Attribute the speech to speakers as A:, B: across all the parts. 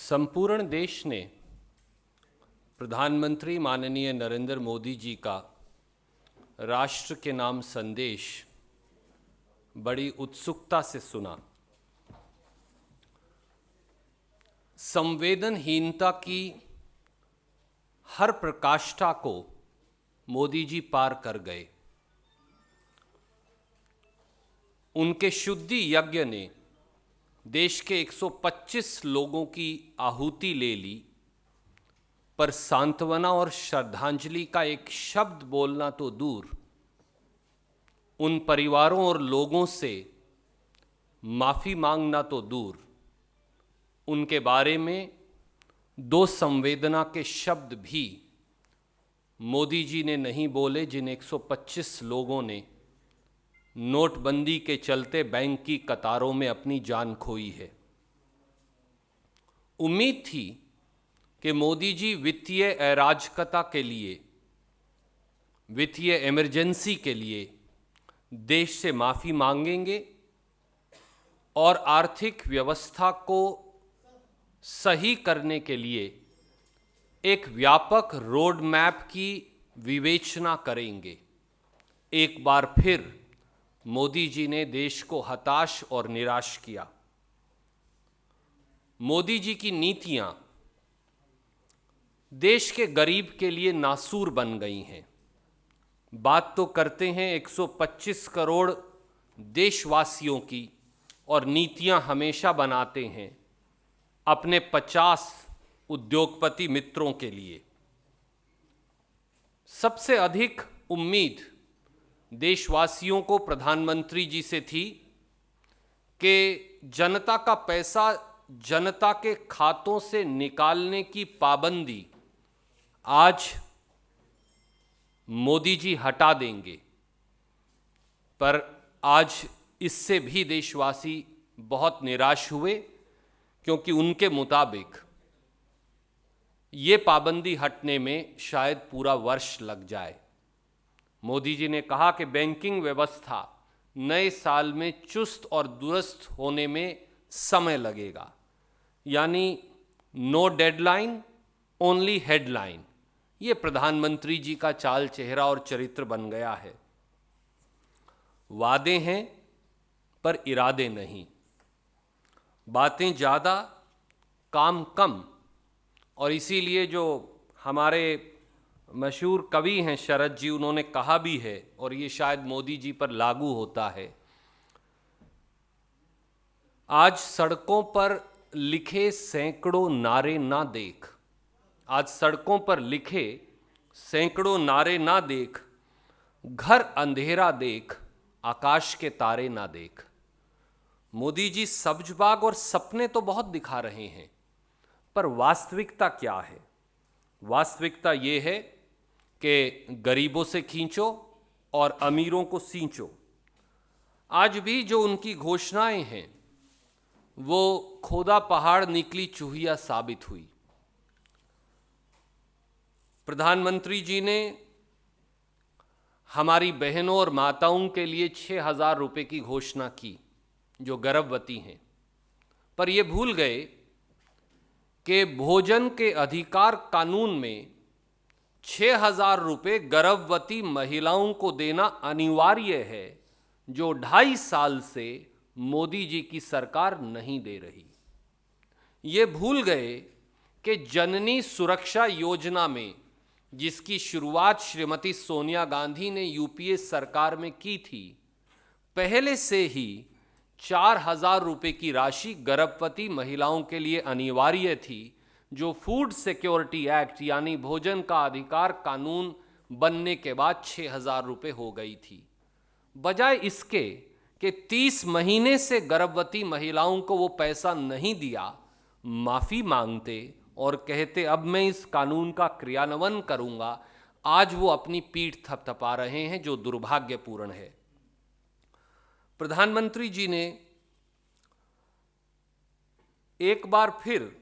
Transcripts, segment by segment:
A: संपूर्ण देश ने प्रधानमंत्री माननीय नरेंद्र मोदी जी का राष्ट्र के नाम संदेश बड़ी उत्सुकता से सुना। संवेदनहीनता की हर प्रकाष्ठा को मोदी जी पार कर गए। उनके शुद्धि यज्ञ ने देश के 125 लोगों की आहुति ले ली, पर सांत्वना और श्रद्धांजलि का एक शब्द बोलना तो दूर, उन परिवारों और लोगों से माफ़ी मांगना तो दूर, उनके बारे में दो संवेदना के शब्द भी मोदी जी ने नहीं बोले, जिन 125 लोगों ने नोटबंदी के चलते बैंक की कतारों में अपनी जान खोई है। उम्मीद थी कि मोदी जी वित्तीय अराजकता के लिए, वित्तीय इमरजेंसी के लिए देश से माफ़ी मांगेंगे और आर्थिक व्यवस्था को सही करने के लिए एक व्यापक रोड मैप की विवेचना करेंगे। एक बार फिर मोदी जी ने देश को हताश और निराश किया। मोदी जी की नीतियां देश के गरीब के लिए नासूर बन गई हैं। बात तो करते हैं 125 करोड़ देशवासियों की, और नीतियां हमेशा बनाते हैं अपने 50 उद्योगपति मित्रों के लिए। सबसे अधिक उम्मीद देशवासियों को प्रधानमंत्री जी से थी कि जनता का पैसा जनता के खातों से निकालने की पाबंदी आज मोदी जी हटा देंगे, पर आज इससे भी देशवासी बहुत निराश हुए, क्योंकि उनके मुताबिक ये पाबंदी हटने में शायद पूरा वर्ष लग जाए। मोदी जी ने कहा कि बैंकिंग व्यवस्था नए साल में चुस्त और दुरुस्त होने में समय लगेगा, यानी नो डेडलाइन ओनली हेडलाइन। ये प्रधानमंत्री जी का चाल चेहरा और चरित्र बन गया है। वादे हैं पर इरादे नहीं, बातें ज़्यादा काम कम। और इसीलिए जो हमारे मशहूर कवि हैं शरद जी, उन्होंने कहा भी है, और ये शायद मोदी जी पर लागू होता है, आज सड़कों पर लिखे सैकड़ों नारे ना देख, आज सड़कों पर लिखे सैकड़ों नारे ना देख, घर अंधेरा देख, आकाश के तारे ना देख। मोदी जी सब्ज बाग और सपने तो बहुत दिखा रहे हैं, पर वास्तविकता क्या है? वास्तविकता ये है कि गरीबों से खींचो और अमीरों को सींचो। आज भी जो उनकी घोषणाएं हैं वो खोदा पहाड़ निकली चूहिया साबित हुई। प्रधानमंत्री जी ने हमारी बहनों और माताओं के लिए 6,000 रुपये की घोषणा की जो गर्भवती हैं, पर ये भूल गए कि भोजन के अधिकार कानून में 6,000 रुपये गर्भवती महिलाओं को देना अनिवार्य है, जो 2.5 साल से मोदी जी की सरकार नहीं दे रही। ये भूल गए कि जननी सुरक्षा योजना में, जिसकी शुरुआत श्रीमती सोनिया गांधी ने यूपीए सरकार में की थी, पहले से ही 4,000 रुपये की राशि गर्भवती महिलाओं के लिए अनिवार्य थी, जो फूड सिक्योरिटी एक्ट यानी भोजन का अधिकार कानून बनने के बाद 6,000 रुपये हो गई थी। बजाय इसके कि 30 महीने से गर्भवती महिलाओं को वो पैसा नहीं दिया, माफ़ी मांगते और कहते अब मैं इस कानून का क्रियान्वयन करूंगा, आज वो अपनी पीठ थपथपा रहे हैं, जो दुर्भाग्यपूर्ण है। प्रधानमंत्री जी ने एक बार फिर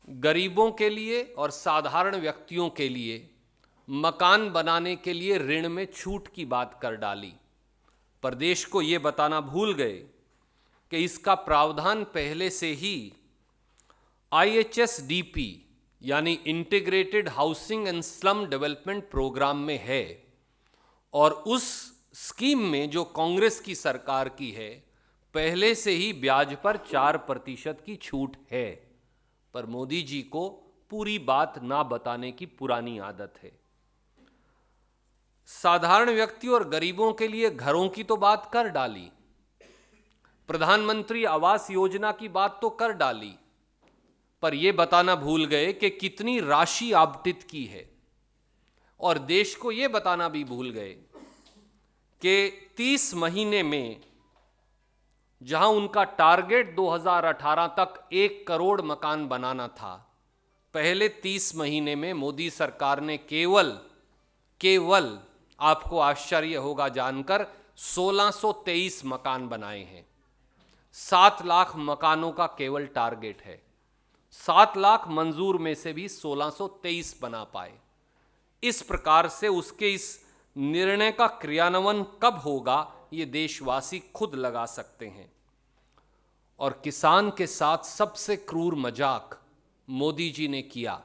A: गरीबों के लिए और साधारण व्यक्तियों के लिए मकान बनाने के लिए ऋण में छूट की बात कर डाली, पर देश को ये बताना भूल गए कि इसका प्रावधान पहले से ही IHSDP यानी integrated housing and slum development programme में है, और उस स्कीम में जो कांग्रेस की सरकार की है पहले से ही ब्याज पर 4% की छूट है। पर मोदी जी को पूरी बात ना बताने की पुरानी आदत है। साधारण व्यक्ति और गरीबों के लिए घरों की तो बात कर डाली, प्रधानमंत्री आवास योजना की बात तो कर डाली, पर यह बताना भूल गए कि कितनी राशि आवंटित की है, और देश को यह बताना भी भूल गए कि 30 महीने में जहां उनका टारगेट 2018 तक 1 करोड़ मकान बनाना था, पहले 30 महीने में मोदी सरकार ने केवल आपको आश्चर्य होगा जानकर 1623 मकान बनाए हैं। 7 लाख मकानों का केवल टारगेट है। 7 लाख मंजूर में से भी 1623 बना पाए। इस प्रकार से उसके इस निर्णय का क्रियान्वयन कब होगा ये देशवासी खुद लगा सकते हैं। और किसान के साथ सबसे क्रूर मजाक मोदी जी ने किया,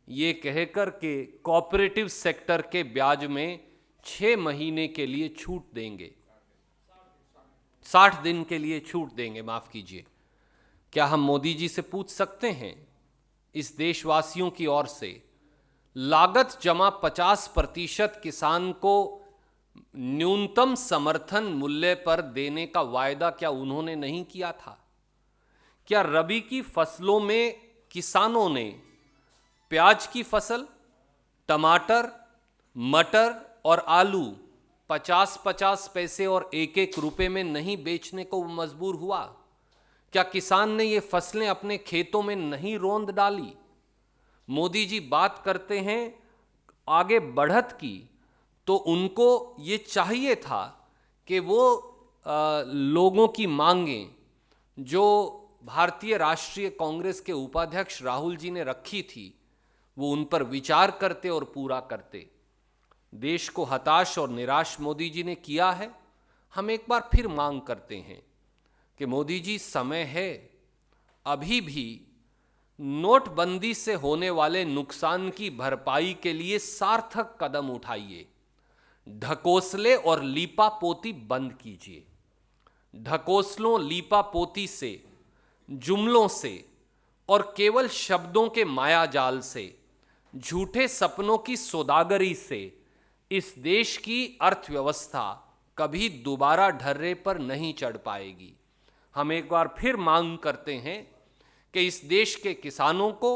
A: ये कहकर के कोऑपरेटिव सेक्टर के ब्याज में 6 महीने के लिए छूट देंगे, 60 दिन के लिए छूट देंगे, माफ कीजिए। क्या हम मोदी जी से पूछ सकते हैं इस देशवासियों की ओर से, लागत जमा 50% किसान को न्यूनतम समर्थन मूल्य पर देने का वायदा क्या उन्होंने नहीं किया था? क्या रबी की फसलों में किसानों ने प्याज की फसल, टमाटर, मटर और आलू 50-50 पैसे और 1-1 रुपए में नहीं बेचने को मजबूर हुआ? क्या किसान ने ये फसलें अपने खेतों में नहीं रौंद डाली? मोदी जी बात करते हैं आगे बढ़त की, तो उनको ये चाहिए था कि वो लोगों की मांगें जो भारतीय राष्ट्रीय कांग्रेस के उपाध्यक्ष राहुल जी ने रखी थी वो उन पर विचार करते और पूरा करते। देश को हताश और निराश मोदी जी ने किया है। हम एक बार फिर मांग करते हैं कि मोदी जी, समय है, अभी भी नोटबंदी से होने वाले नुकसान की भरपाई के लिए सार्थक कदम उठाइए। ढकोसले और लीपापोती बंद कीजिए। ढकोसलों, लीपापोती से, जुमलों से और केवल शब्दों के मायाजाल से, झूठे सपनों की सौदागरी से इस देश की अर्थव्यवस्था कभी दोबारा ढर्रे पर नहीं चढ़ पाएगी। हम एक बार फिर मांग करते हैं कि इस देश के किसानों को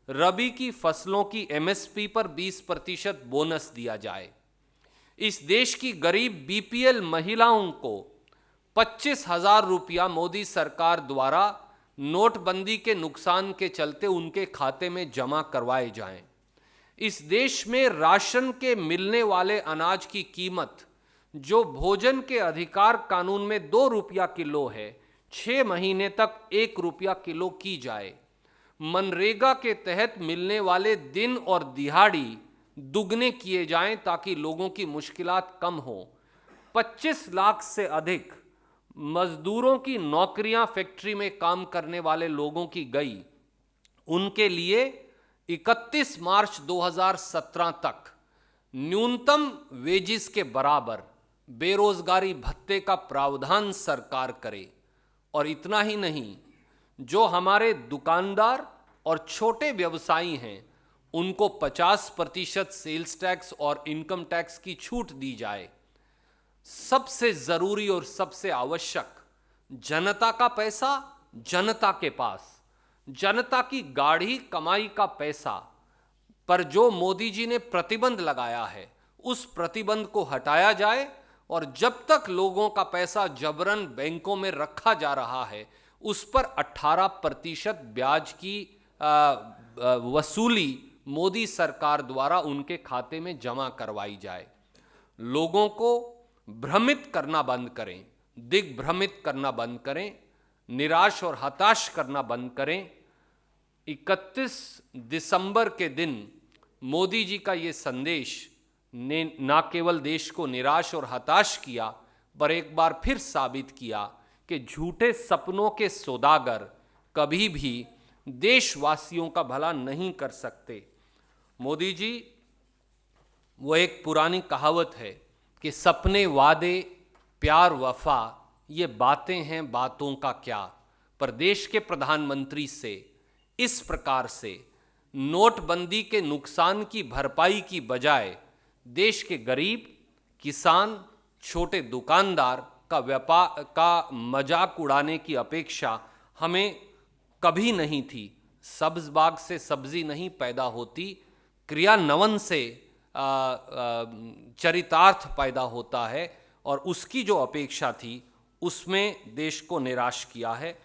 A: रबी की फसलों की MSP पर 20% बोनस दिया जाए। इस देश की गरीब BPL महिलाओं को 25,000 रुपया मोदी सरकार द्वारा नोटबंदी के नुकसान के चलते उनके खाते में जमा करवाए जाएं। इस देश में राशन के मिलने वाले अनाज की कीमत जो भोजन के अधिकार कानून में 2 रुपया किलो है, 6 महीने तक 1 रुपया किलो की जाए। मनरेगा के तहत मिलने वाले दिन और दिहाड़ी दुगने किए जाएं ताकि लोगों की मुश्किलात कम हो। 25 लाख से अधिक मजदूरों की नौकरियां फैक्ट्री में काम करने वाले लोगों की गई। उनके लिए 31 मार्च 2017 तक न्यूनतम वेजिस के बराबर बेरोजगारी भत्ते का प्रावधान सरकार करे। और इतना ही नहीं, जो हमारे दुकानदार और छोटे व्यवसायी हैं उनको 50% सेल्स टैक्स और इनकम टैक्स की छूट दी जाए। सबसे जरूरी और सबसे आवश्यक, जनता का पैसा जनता के पास, जनता की गाढ़ी कमाई का पैसा पर जो मोदी जी ने प्रतिबंध लगाया है उस प्रतिबंध को हटाया जाए। और जब तक लोगों का पैसा जबरन बैंकों में रखा जा रहा है उस पर 18% ब्याज की वसूली मोदी सरकार द्वारा उनके खाते में जमा करवाई जाए। लोगों को भ्रमित करना बंद करें, दिग्भ्रमित करना बंद करें, निराश और हताश करना बंद करें। 31 दिसंबर के दिन मोदी जी का ये संदेश ने न केवल देश को निराश और हताश किया पर एक बार फिर साबित किया कि झूठे सपनों के सौदागर कभी भी देशवासियों का भला नहीं कर सकते। मोदी जी, वो एक पुरानी कहावत है कि सपने, वादे, प्यार, वफा, ये बातें हैं, बातों का क्या। पर देश के प्रधानमंत्री से इस प्रकार से नोटबंदी के नुकसान की भरपाई की बजाय देश के गरीब, किसान, छोटे दुकानदार का व्यापार का मजाक उड़ाने की अपेक्षा हमें कभी नहीं थी। सब्ज बाग से सब्जी नहीं पैदा होती, क्रियान्वयन से चरितार्थ पैदा होता है, और उसकी जो अपेक्षा थी उसमें देश को निराश किया है।